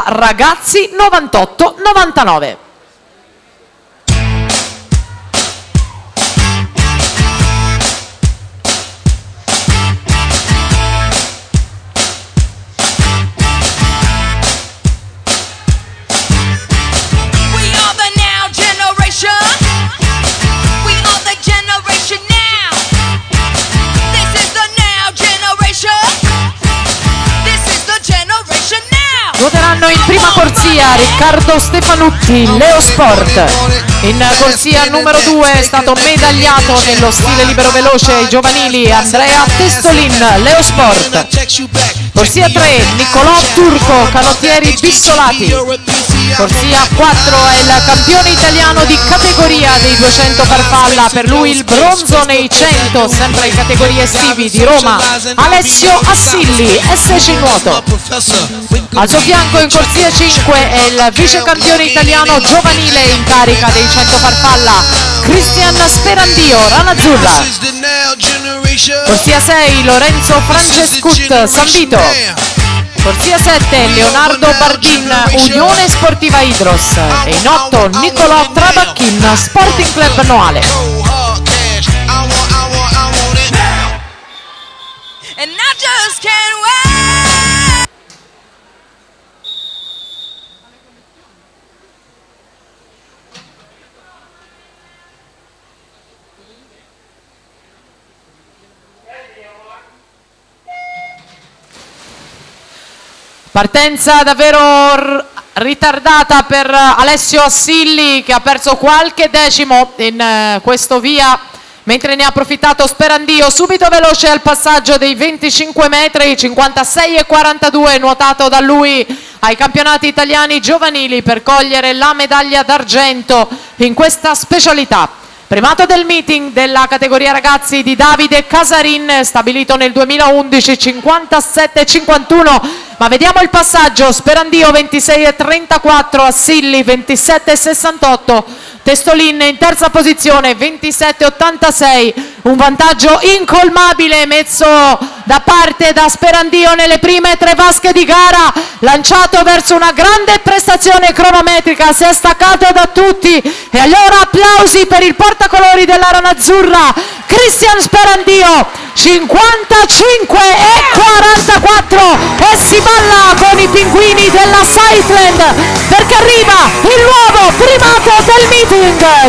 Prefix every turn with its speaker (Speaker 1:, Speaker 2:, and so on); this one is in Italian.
Speaker 1: a Ragazzi 98-99. Nuoteranno in prima corsia Riccardo Stefanutti, Leo Sport. In corsia numero 2 è stato medagliato nello stile libero veloce ai giovanili Andrea Testolin, Leo Sport. Corsia 3 Niccolò Turco, canottieri Bissolati. Corsia 4 è il campione italiano di categoria dei 200 farfalla, per lui il bronzo nei 100, sempre in categorie estivi di Roma, Alessio Assilli, SC Nuoto. Al suo fianco in corsia 5 è il vice campione italiano giovanile in carica dei 100 farfalla, Cristian Sperandio, Rana Azzurra. Corsia 6 Lorenzo Francescut, San Vito. Corsia 7 Leonardo Bardin, Unione Sportiva Idros. E in 8 Niccolò Trabacchin, Sporting Club Noale. Partenza davvero ritardata per Alessio Assilli, che ha perso qualche decimo in questo via, mentre ne ha approfittato Sperandio, subito veloce al passaggio dei 25 metri, 56,42 nuotato da lui ai campionati italiani giovanili per cogliere la medaglia d'argento in questa specialità. Primato del meeting della categoria ragazzi di Davide Casarin, stabilito nel 2011, 57,51, ma vediamo il passaggio: Sperandio 26,34, Assilli 27,68, Testolin in terza posizione 27,86, un vantaggio incolmabile messo da parte da Sperandio nelle prime 3 vasche di gara, lanciato verso una grande prestazione cronometrica, si è staccato da tutti e allora applausi per il portacolori della Rana Azzurra, Cristian Sperandio, 55,44, e si balla con i pinguini della Sightland perché arriva il nuovo primato del meeting.